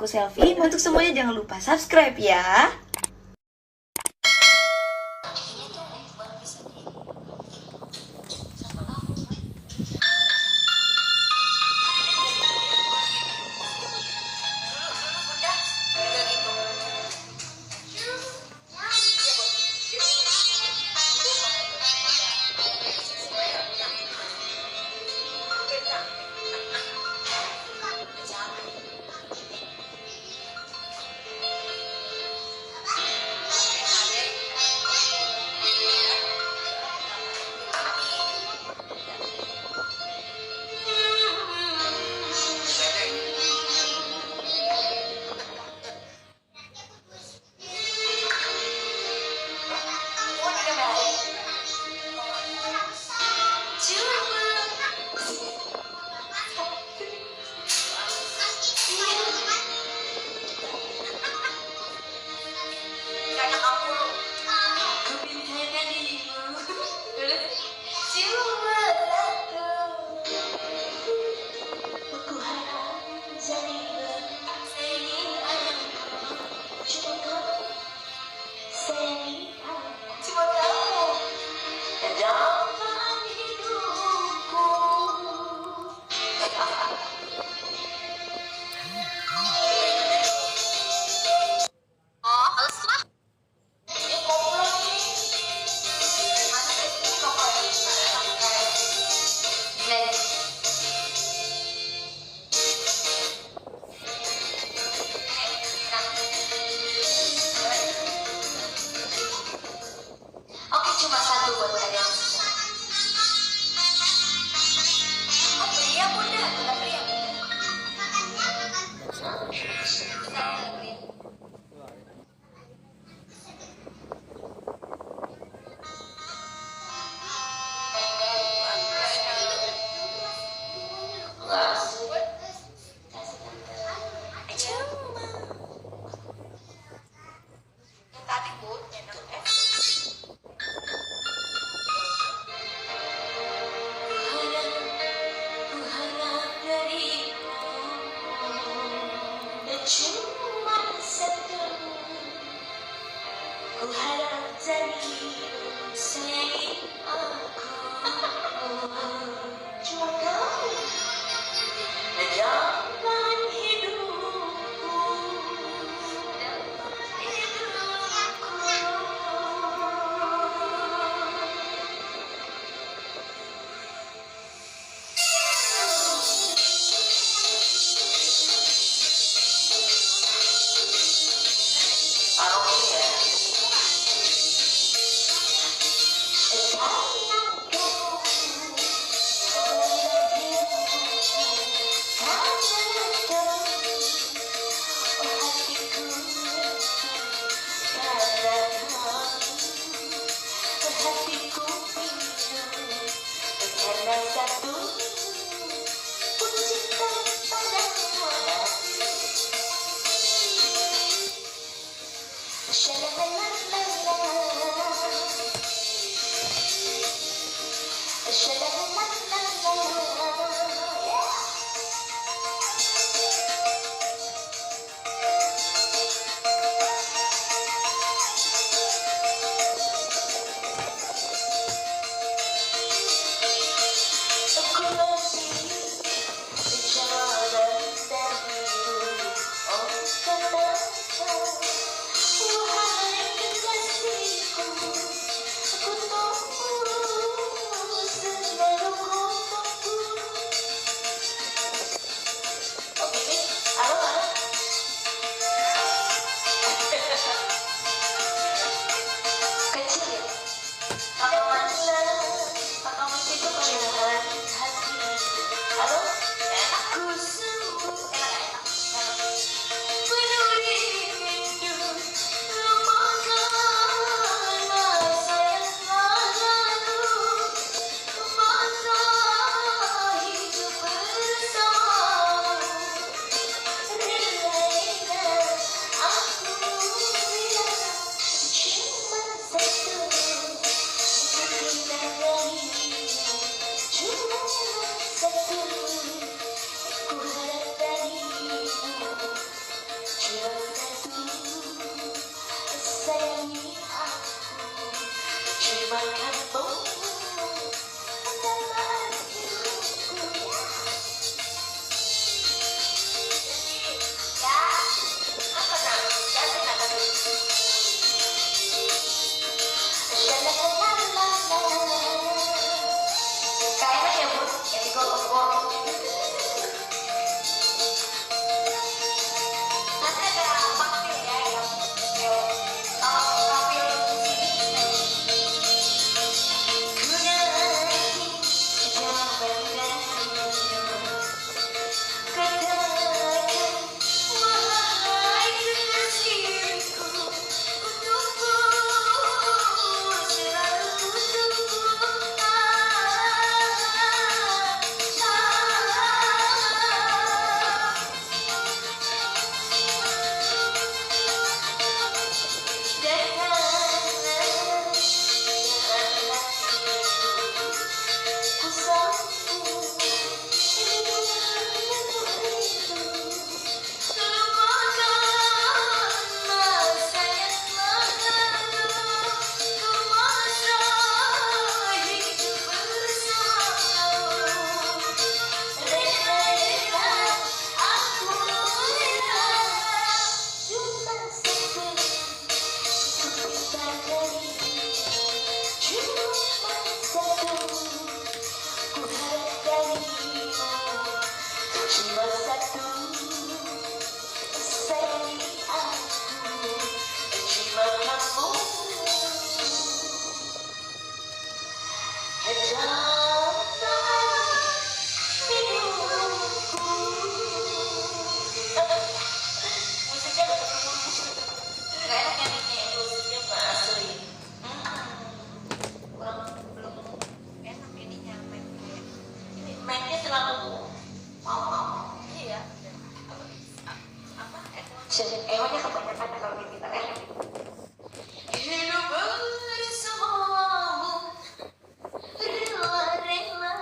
aku Selfi. Untuk semuanya jangan lupa subscribe ya. cuma kamu dalam hidupku. Ya, apa namanya? Kayaknya ya bun, yang digorong-gorong. Nanti ada pakil ya yang kapil sini. Ku nanti sejauh katakan wahai kekasihku, untukku selalu tunggu. Cuma satu, sayangi aku, cuma kamu dalam hidupku. Musiknya nggak enak ya nih, musiknya asli. Kurang belum enak ininya mainnya. Ini mainnya selalu mau. Iya. Apa? Ehonya kebanyakan kalau kita kan. Hidup bersamamu, rela-rela,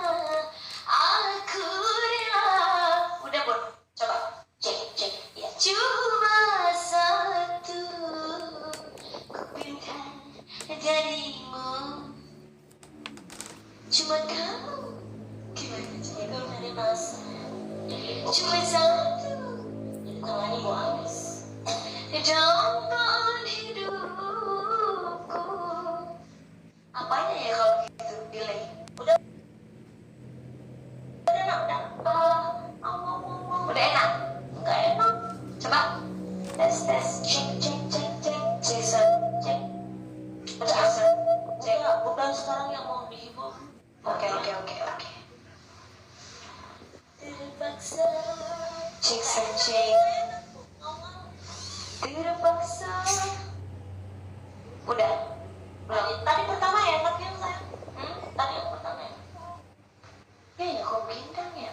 aku rela. Udah Bun, coba cek ya. Cuma satu ku pinta darimu, cuma kamu. Gimana sih kalau dari masa? Cuma satu, tangannya mau habis. Dalam hidupku. Apanya ya kalau gitu delay? Udah enak. Udah enak? Enggak enak. Coba tes cek. Udah bukan sekarang yang mau dihibur. Oke. Terpaksa cek terpaksa. Udah tadi pertama ya enak yang saya tadi yang pertama ya kok bintang ya.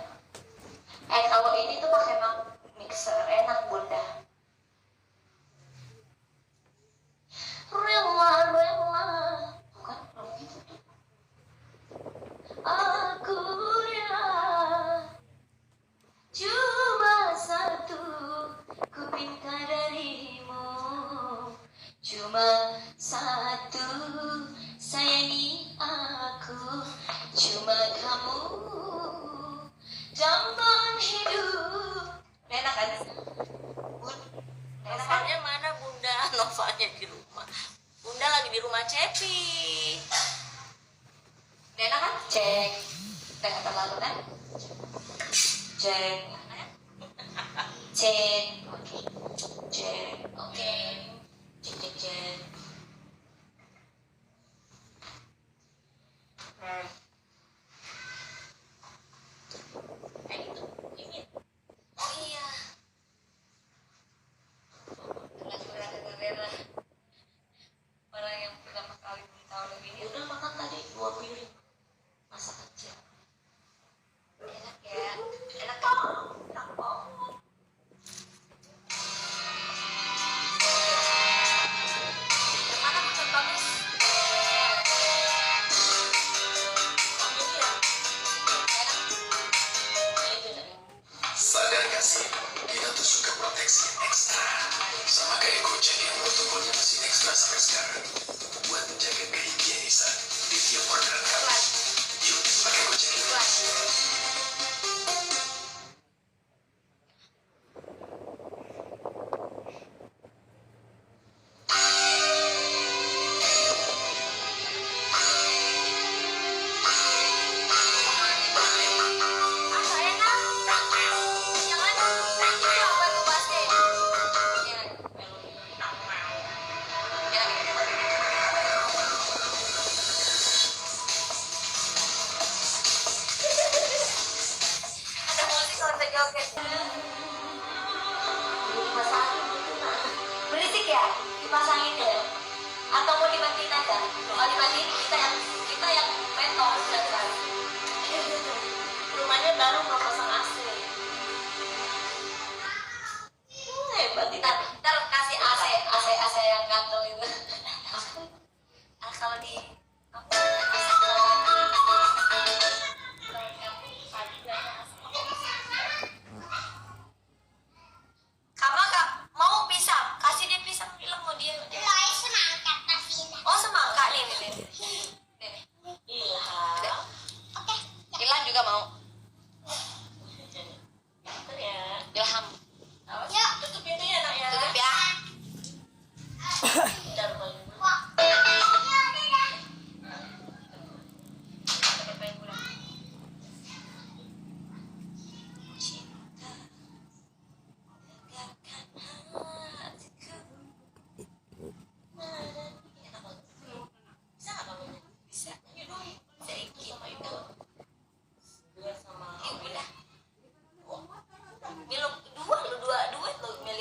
Kalau ini tuh pakai mixer enak Bunda. Rela bukan belum gitu tuh. Aku rela, cuma satu ku minta darimu, cuma satu sayangi aku, cuma kamu dalam hidup. Enak kan? Bun, Novanya mana Bunda? Novanya di rumah. Bunda lagi di rumah Cepi. enak kan? Cek. Dengan terlalu kan? Cek. Oke. Cek. Oke. Cek. Gitu. Ini. Oh iya. Rela. Orang yang pertama kali tahu lagi ini Udah makan tadi 2 piring. Masa kecil. enak ya. Enak banget.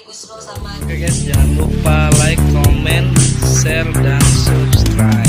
Kusro sama Oke guys, jangan lupa like, comment, share, dan subscribe.